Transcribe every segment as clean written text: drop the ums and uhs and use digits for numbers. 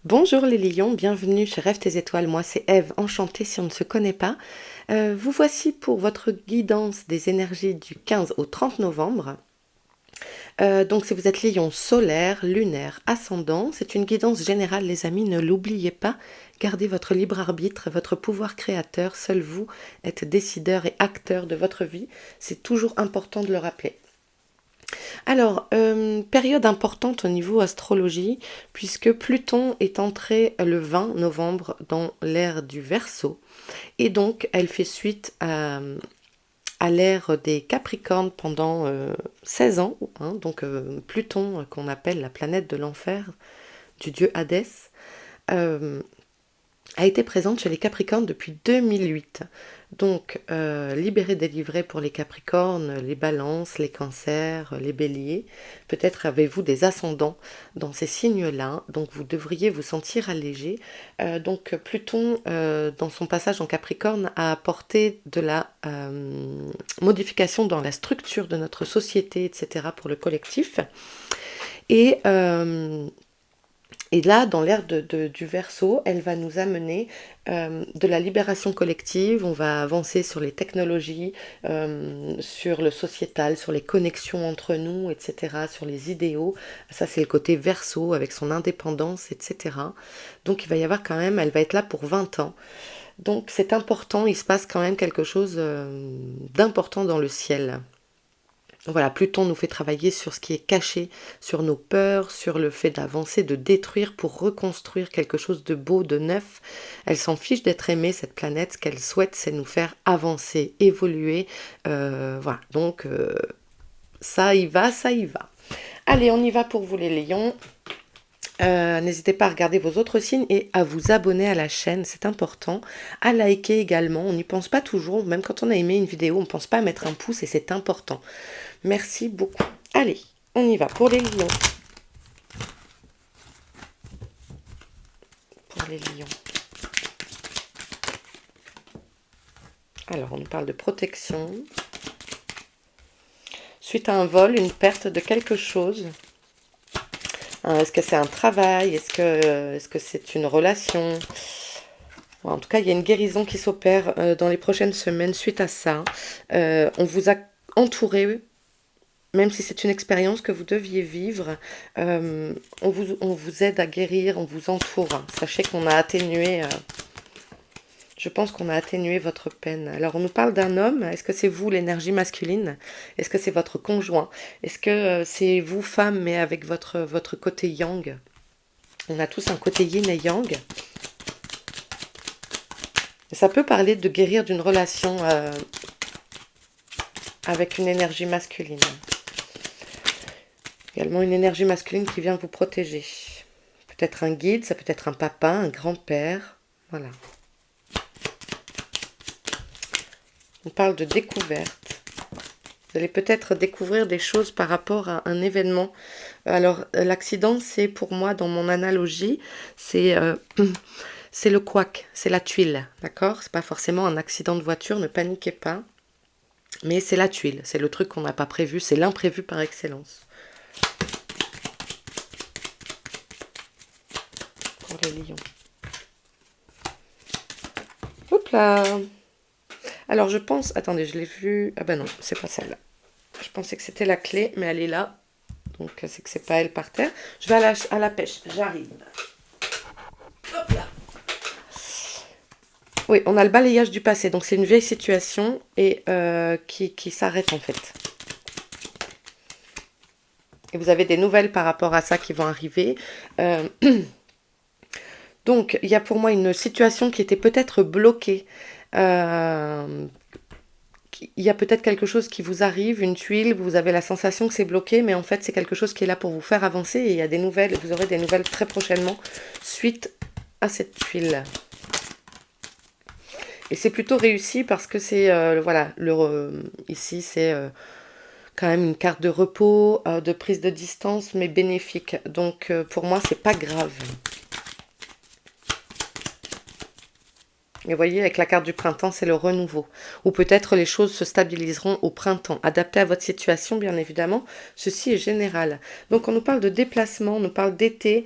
Bonjour les lions, bienvenue chez Rêve tes étoiles, moi c'est Eve, enchantée si on ne se connaît pas. Vous voici pour votre guidance des énergies du 15 au 30 novembre. Donc si vous êtes lion solaire, lunaire, ascendant, c'est une guidance générale les amis, ne l'oubliez pas. Gardez votre libre arbitre, votre pouvoir créateur, seul vous êtes décideur et acteur de votre vie, c'est toujours important de le rappeler. Alors, période importante au niveau astrologie, puisque Pluton est entré le 20 novembre dans l'ère du Verseau, et donc elle fait suite à l'ère des Capricornes pendant 16 ans, hein, donc Pluton, qu'on appelle la planète de l'enfer, du dieu Hadès, euh, a été présente chez les Capricornes depuis 2008. Donc, libéré, délivré pour les Capricornes, les Balances, les Cancers, les Béliers. Peut-être avez-vous des ascendants dans ces signes-là, donc vous devriez vous sentir allégé. Donc, Pluton, dans son passage en Capricorne, a apporté de la modification dans la structure de notre société, etc., pour le collectif. Et et là, dans l'ère du Verseau, elle va nous amener de la libération collective, on va avancer sur les technologies, sur le sociétal, sur les connexions entre nous, etc., sur les idéaux. Ça, c'est le côté Verseau avec son indépendance, etc. Donc, il va y avoir quand même, elle va être là pour 20 ans. Donc, c'est important, il se passe quand même quelque chose d'important dans le ciel. Voilà, Pluton nous fait travailler sur ce qui est caché, sur nos peurs, sur le fait d'avancer, de détruire pour reconstruire quelque chose de beau, de neuf. Elle s'en fiche d'être aimée, cette planète. Ce qu'elle souhaite, c'est nous faire avancer, évoluer. Voilà, donc ça y va, ça y va. Allez, on y va pour vous les lions. N'hésitez pas à regarder vos autres signes et à vous abonner à la chaîne, c'est important. À liker également, on n'y pense pas toujours, même quand on a aimé une vidéo, on ne pense pas à mettre un pouce et c'est important. Merci beaucoup. Allez, on y va pour les lions. Pour les lions. Alors, on nous parle de protection. Suite à un vol, une perte de quelque chose. Est-ce que c'est un travail? Est-ce que c'est une relation? En tout cas, il y a une guérison qui s'opère dans les prochaines semaines suite à ça. On vous a entouré, même si c'est une expérience que vous deviez vivre, on vous aide à guérir, on vous entoure. Sachez qu'on a atténué, je pense qu'on a atténué votre peine. Alors, on nous parle d'un homme. Est-ce que c'est vous, l'énergie masculine? Est-ce que c'est votre conjoint? Est-ce que c'est vous, femme, mais avec votre côté yang? On a tous un côté yin et yang. Ça peut parler de guérir d'une relation avec une énergie masculine. Également une énergie masculine qui vient vous protéger. Peut-être un guide, ça peut être un papa, un grand-père. Voilà. On parle de découverte. Vous allez peut-être découvrir des choses par rapport à un événement. Alors, l'accident, c'est pour moi, dans mon analogie, c'est c'est le couac, c'est la tuile, d'accord? C'est pas forcément un accident de voiture, ne paniquez pas. Mais c'est la tuile, c'est le truc qu'on n'a pas prévu, c'est l'imprévu par excellence. Pour les lions. Hop là! Alors je pense, attendez, je l'ai vue. Ah ben non, c'est pas celle-là. Je pensais que c'était la clé, mais elle est là. Donc c'est que c'est pas elle par terre. Je vais à la pêche, j'arrive. Hop là! Oui, on a le balayage du passé, donc c'est une vieille situation et qui s'arrête en fait. Et vous avez des nouvelles par rapport à ça qui vont arriver. Donc, il y a pour moi une situation qui était peut-être bloquée. Il y a peut-être quelque chose qui vous arrive, une tuile, vous avez la sensation que c'est bloqué, mais en fait, c'est quelque chose qui est là pour vous faire avancer. Et il y a des nouvelles, vous aurez des nouvelles très prochainement suite à cette tuile. Et c'est plutôt réussi parce que c'est, voilà, ici, c'est quand même une carte de repos, de prise de distance, mais bénéfique. Donc, pour moi, c'est pas grave. Et vous voyez, avec la carte du printemps, c'est le renouveau. Ou peut-être les choses se stabiliseront au printemps, adapté à votre situation, bien évidemment. Ceci est général. Donc, on nous parle de déplacement, on nous parle d'été.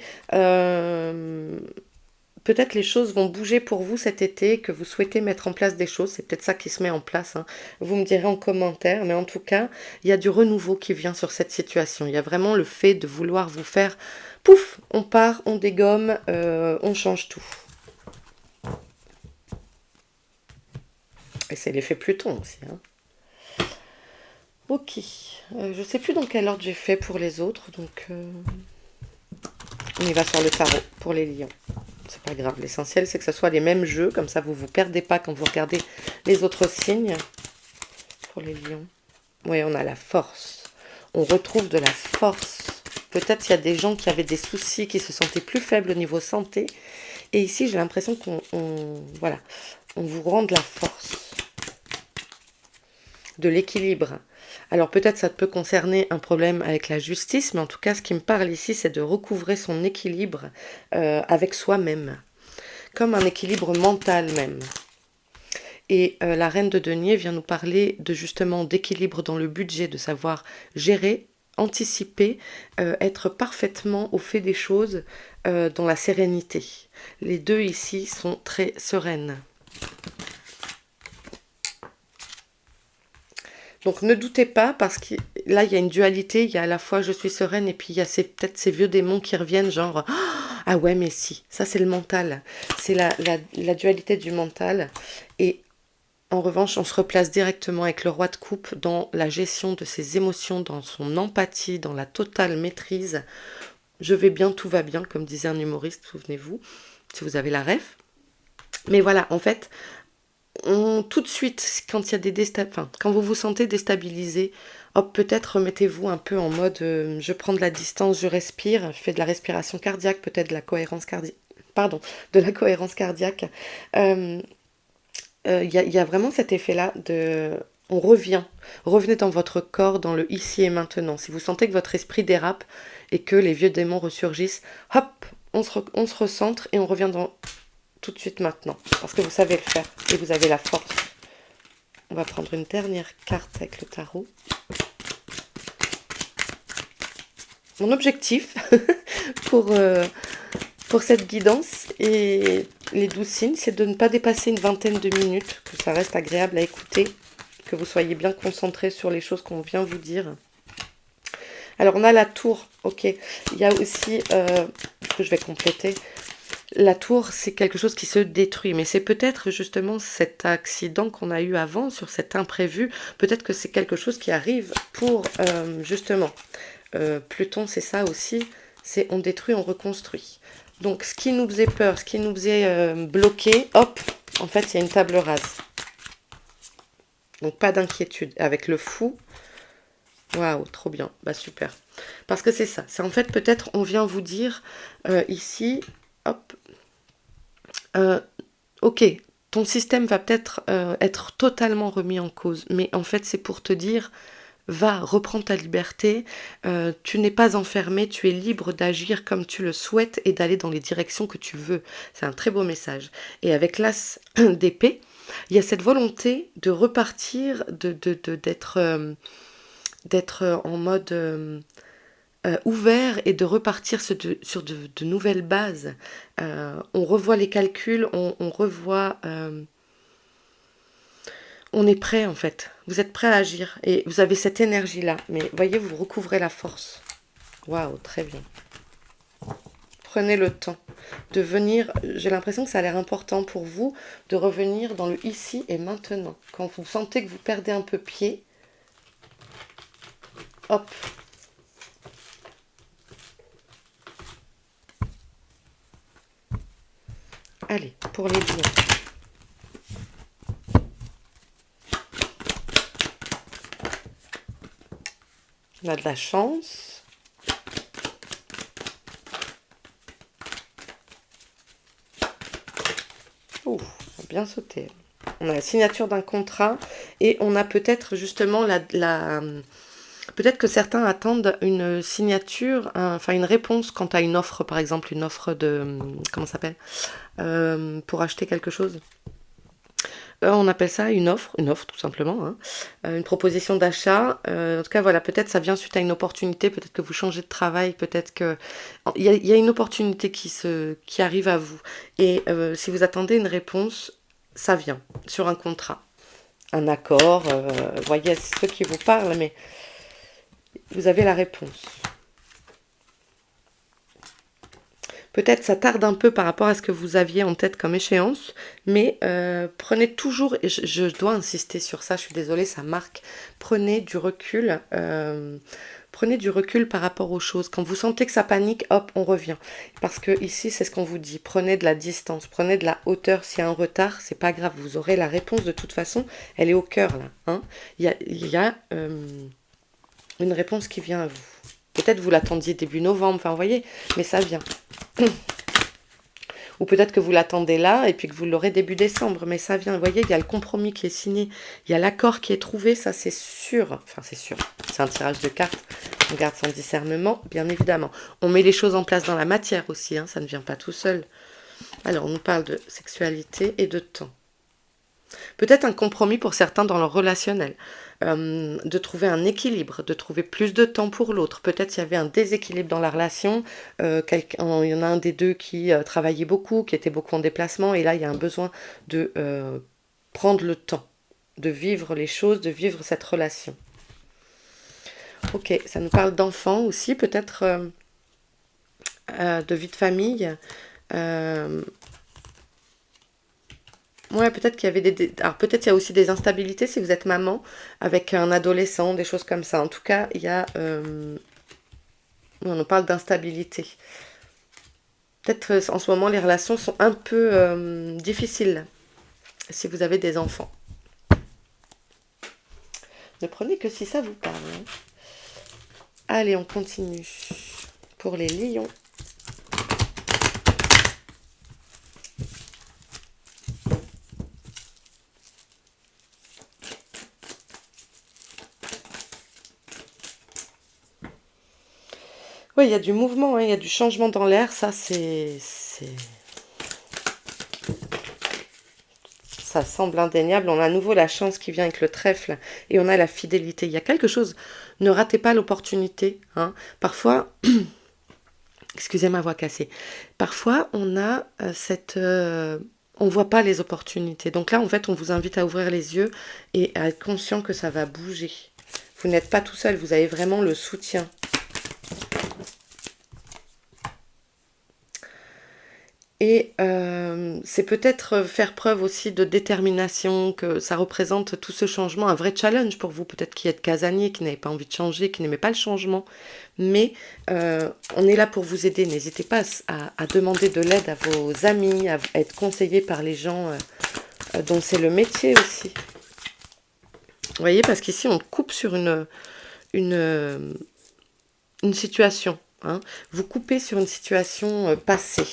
Peut-être les choses vont bouger pour vous cet été, que vous souhaitez mettre en place des choses. C'est peut-être ça qui se met en place, hein. Vous me direz en commentaire. Mais en tout cas, il y a du renouveau qui vient sur cette situation. Il y a vraiment le fait de vouloir vous faire, pouf, on part, on dégomme, on change tout. Et c'est l'effet Pluton aussi, hein. Ok. Je sais plus dans quel ordre j'ai fait pour les autres, donc on y va sur le tarot pour les lions. C'est pas grave. L'essentiel, c'est que ce soit les mêmes jeux, comme ça vous vous perdez pas quand vous regardez les autres signes. Pour les lions. Oui, on a la force. On retrouve de la force. Peut-être qu'il y a des gens qui avaient des soucis, qui se sentaient plus faibles au niveau santé. Et ici, j'ai l'impression voilà, on vous rend de la force, de l'équilibre. Alors peut-être ça peut concerner un problème avec la justice, mais en tout cas ce qui me parle ici c'est de recouvrer son équilibre avec soi-même, comme un équilibre mental même. Et la reine de denier vient nous parler de justement d'équilibre dans le budget, de savoir gérer, anticiper, être parfaitement au fait des choses dans la sérénité. Les deux ici sont très sereines. Donc ne doutez pas, parce que là il y a une dualité, il y a à la fois je suis sereine et puis il y a peut-être ces vieux démons qui reviennent, genre ah ouais mais si, ça c'est le mental, c'est la dualité du mental. Et en revanche on se replace directement avec le roi de coupe dans la gestion de ses émotions, dans son empathie, dans la totale maîtrise. Je vais bien, tout va bien, comme disait un humoriste, souvenez-vous, si vous avez la ref. Mais voilà, en fait, tout de suite, quand il y a quand vous vous sentez déstabilisé, hop, peut-être remettez-vous un peu en mode je prends de la distance, je respire, je fais de la respiration cardiaque, peut-être de la cohérence cardiaque. Pardon, de la cohérence cardiaque. Y a vraiment cet effet-là de on revient. Revenez dans votre corps, dans le ici et maintenant. Si vous sentez que votre esprit dérape et que les vieux démons ressurgissent, hop, on se recentre et on revient dans tout de suite maintenant, parce que vous savez le faire et vous avez la force. On va prendre une dernière carte avec le tarot. Mon objectif pour cette guidance et les 12 signes, c'est de ne pas dépasser une vingtaine de minutes, que ça reste agréable à écouter, que vous soyez bien concentré sur les choses qu'on vient vous dire. Alors on a la tour, ok. Il y a aussi, que je vais compléter, la tour, c'est quelque chose qui se détruit, mais c'est peut-être justement cet accident qu'on a eu avant, sur cet imprévu, peut-être que c'est quelque chose qui arrive pour, justement, Pluton, c'est ça aussi, c'est on détruit, on reconstruit. Donc ce qui nous faisait peur, ce qui nous faisait bloquer, hop, en fait il y a une table rase. Donc pas d'inquiétude. Avec le fou, waouh, trop bien, bah super. Parce que c'est ça, c'est en fait peut-être on vient vous dire ici, hop, ok, ton système va peut-être être totalement remis en cause, mais en fait c'est pour te dire, va, reprends ta liberté, tu n'es pas enfermé, tu es libre d'agir comme tu le souhaites et d'aller dans les directions que tu veux. C'est un très beau message. Et avec l'as d'épée, il y a cette volonté de repartir, d'être en mode ouvert et de repartir sur de nouvelles bases. On revoit les calculs, on revoit... on est prêt en fait. Vous êtes prêt à agir et vous avez cette énergie-là. Mais voyez, vous recouvrez la force. Waouh, très bien. Prenez le temps de venir. J'ai l'impression que ça a l'air important pour vous de revenir dans le ici et maintenant. Quand vous sentez que vous perdez un peu pied, hop. Allez, pour les lions. On a de la chance. Ouh, on a bien sauté. On a la signature d'un contrat et on a peut-être justement peut-être que certains attendent une signature, enfin une réponse quant à une offre, par exemple une offre de... Comment ça s'appelle pour acheter quelque chose. On appelle ça une offre tout simplement, hein. Une proposition d'achat. En tout cas, voilà, peut-être ça vient suite à une opportunité, peut-être que vous changez de travail, peut-être que il y a une opportunité qui arrive à vous. Et si vous attendez une réponse, ça vient sur un contrat, un accord. Vous voyez, c'est ceux qui vous parlent, mais vous avez la réponse. Peut-être ça tarde un peu par rapport à ce que vous aviez en tête comme échéance, mais prenez toujours, et je dois insister sur ça, je suis désolée, ça marque, prenez du recul par rapport aux choses. Quand vous sentez que ça panique, hop, on revient. Parce que ici, c'est ce qu'on vous dit, prenez de la distance, prenez de la hauteur. S'il y a un retard, c'est pas grave, vous aurez la réponse de toute façon, elle est au cœur là. Hein. Il y a une réponse qui vient à vous. Peut-être vous l'attendiez début novembre, enfin vous voyez, mais ça vient. Ou peut-être que vous l'attendez là et puis que vous l'aurez début décembre, mais ça vient. Vous voyez, il y a le compromis qui est signé, il y a l'accord qui est trouvé, ça c'est sûr. Enfin c'est sûr, c'est un tirage de cartes, on garde son discernement, bien évidemment. On met les choses en place dans la matière aussi, hein, ça ne vient pas tout seul. Alors on nous parle de sexualité et de temps. Peut-être un compromis pour certains dans leur relationnel, de trouver un équilibre, de trouver plus de temps pour l'autre. Peut-être il y avait un déséquilibre dans la relation, il y en a un des deux qui travaillait beaucoup, qui était beaucoup en déplacement, et là il y a un besoin de prendre le temps, de vivre les choses, de vivre cette relation. Ok, ça nous parle d'enfants aussi, peut-être de vie de famille. Ouais, peut-être qu'il y avait alors peut-être il y a aussi des instabilités si vous êtes maman avec un adolescent, des choses comme ça. En tout cas, il y a on nous parle d'instabilité. Peut-être en ce moment les relations sont un peu difficiles si vous avez des enfants. Ne prenez que si ça vous parle. Hein. Allez, on continue. Pour les lions. Oui, il y a du mouvement, hein, il y a du changement dans l'air, ça ça semble indéniable. On a à nouveau la chance qui vient avec le trèfle et on a la fidélité. Il y a quelque chose, ne ratez pas l'opportunité. Hein. Parfois, excusez ma voix cassée, parfois on a on ne voit pas les opportunités. Donc là, en fait, on vous invite à ouvrir les yeux et à être conscient que ça va bouger. Vous n'êtes pas tout seul, vous avez vraiment le soutien. Et c'est peut-être faire preuve aussi de détermination, que ça représente tout ce changement, un vrai challenge pour vous, peut-être qui êtes casanier, qui n'avez pas envie de changer, qui n'aimait pas le changement. Mais on est là pour vous aider. N'hésitez pas à demander de l'aide à vos amis, à être conseillé par les gens dont c'est le métier aussi. Vous voyez, parce qu'ici, on coupe sur une situation. Hein. Vous coupez sur une situation passée.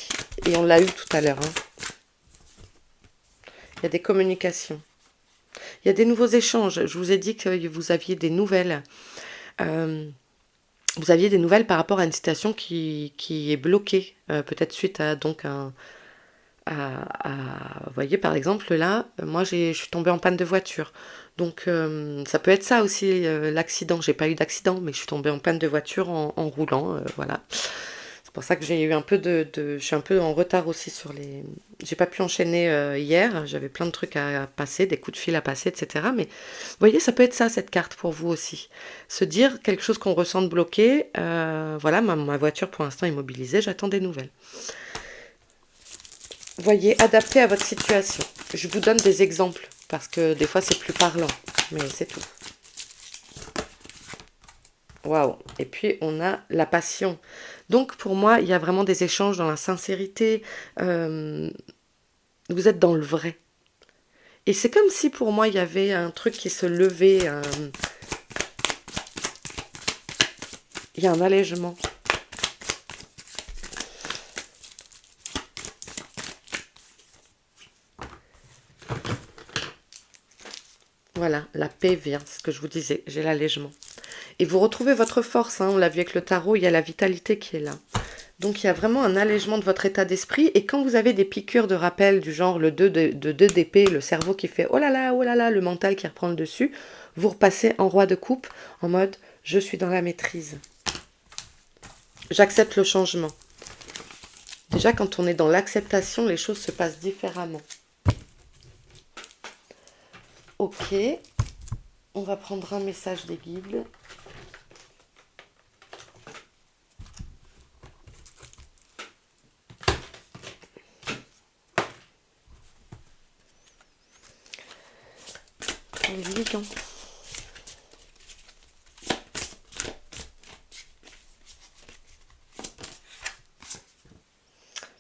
Et on l'a eu tout à l'heure. Hein. Il y a des communications. Il y a des nouveaux échanges. Je vous ai dit que vous aviez des nouvelles. Vous aviez des nouvelles par rapport à une situation qui est bloquée. Peut-être suite à donc vous voyez, par exemple, là, moi, je suis tombée en panne de voiture. Donc, ça peut être ça aussi, l'accident. J'ai pas eu d'accident, mais je suis tombée en panne de voiture en roulant, voilà. C'est pour ça que j'ai eu un peu je suis un peu en retard aussi sur les... J'ai pas pu enchaîner hier, j'avais plein de trucs à passer, des coups de fil à passer, etc. Mais vous voyez, ça peut être ça, cette carte, pour vous aussi. Se dire quelque chose qu'on ressent bloqué, voilà, ma voiture pour l'instant est immobilisée, j'attends des nouvelles. Voyez, adapté à votre situation. Je vous donne des exemples, parce que des fois c'est plus parlant, mais c'est tout. Waouh. Et puis on a la passion. Donc pour moi, il y a vraiment des échanges dans la sincérité. Vous êtes dans le vrai. Et c'est comme si pour moi, il y avait un truc qui se levait. Il y a un allègement. Voilà, la paix vient, c'est ce que je vous disais, j'ai l'allègement. Et vous retrouvez votre force, hein, on l'a vu avec le tarot, il y a la vitalité qui est là. Donc il y a vraiment un allègement de votre état d'esprit. Et quand vous avez des piqûres de rappel du genre le 2 de 2 d'épée, le cerveau qui fait oh là là, le mental qui reprend le dessus, vous repassez en roi de coupe en mode je suis dans la maîtrise. J'accepte le changement. Déjà quand on est dans l'acceptation, les choses se passent différemment. Ok, on va prendre un message des guides. Lion.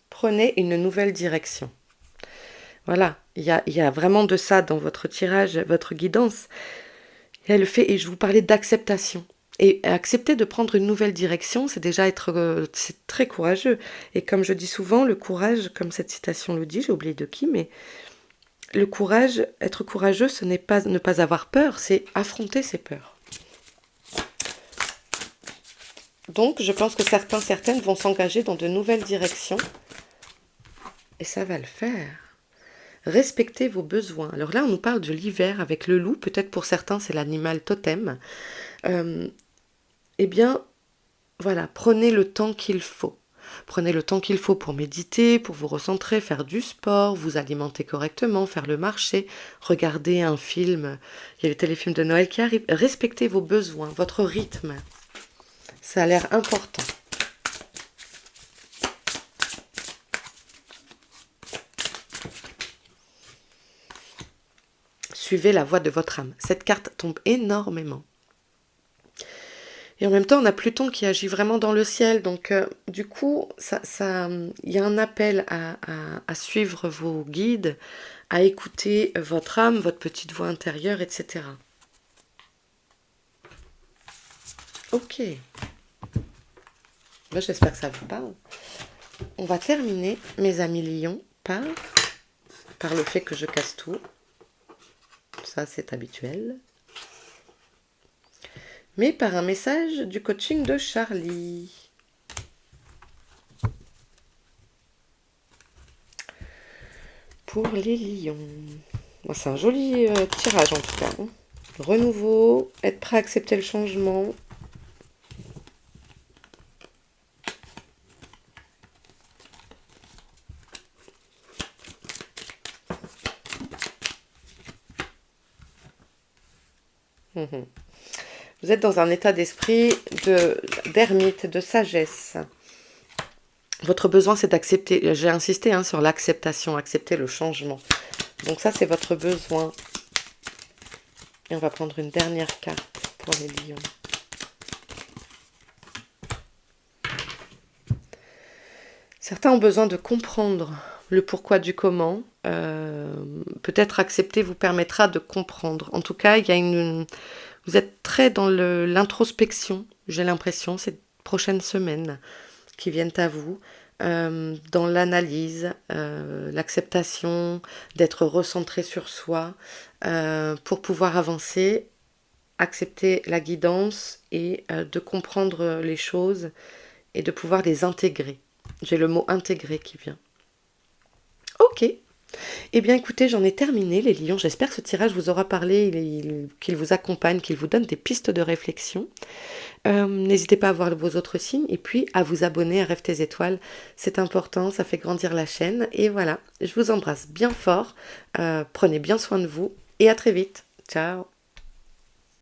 Prenez une nouvelle direction. Voilà, il y a vraiment de ça dans votre tirage, votre guidance. Et elle fait, et je vous parlais d'acceptation. Et accepter de prendre une nouvelle direction, c'est déjà c'est très courageux. Et comme je dis souvent, le courage, comme cette citation le dit, j'ai oublié de qui, mais le courage, être courageux, ce n'est pas ne pas avoir peur, c'est affronter ses peurs. Donc, je pense que certaines vont s'engager dans de nouvelles directions. Et ça va le faire. Respectez vos besoins. Alors là, on nous parle de l'hiver avec le loup. Peut-être pour certains, c'est l'animal totem. Eh bien, voilà, prenez le temps qu'il faut. Prenez le temps qu'il faut pour méditer, pour vous recentrer, faire du sport, vous alimenter correctement, faire le marché, regarder un film. Il y a les téléfilms de Noël qui arrivent. Respectez vos besoins, votre rythme. Ça a l'air important. Suivez la voie de votre âme. Cette carte tombe énormément. Et en même temps, on a Pluton qui agit vraiment dans le ciel. Donc, du coup, y a un appel à suivre vos guides, à écouter votre âme, votre petite voix intérieure, etc. Ok. Ben, j'espère que ça vous parle. On va terminer, mes amis lions, par le fait que je casse tout. Ça, c'est habituel. Mais par un message du coaching de Charlie. Pour les lions. Bon, c'est un joli tirage en tout cas. Renouveau, être prêt à accepter le changement. Vous êtes dans un état d'esprit d'ermite, de sagesse. Votre besoin, c'est d'accepter. J'ai insisté sur l'acceptation, accepter le changement. Donc ça, c'est votre besoin. Et on va prendre une dernière carte pour les lions. Certains ont besoin de comprendre le pourquoi du comment. Peut-être accepter vous permettra de comprendre. En tout cas, vous êtes très dans l'introspection, j'ai l'impression, ces prochaines semaines qui viennent à vous, dans l'analyse, l'acceptation, d'être recentré sur soi, pour pouvoir avancer, accepter la guidance et de comprendre les choses et de pouvoir les intégrer. J'ai le mot intégrer qui vient. Ok. Eh bien écoutez, j'en ai terminé les lions. J'espère que ce tirage vous aura parlé, qu'il vous accompagne, qu'il vous donne des pistes de réflexion. N'hésitez pas à voir vos autres signes et puis à vous abonner à Rêve tes étoiles. C'est important, ça fait grandir la chaîne. Et voilà, je vous embrasse bien fort. Prenez bien soin de vous et à très vite. Ciao.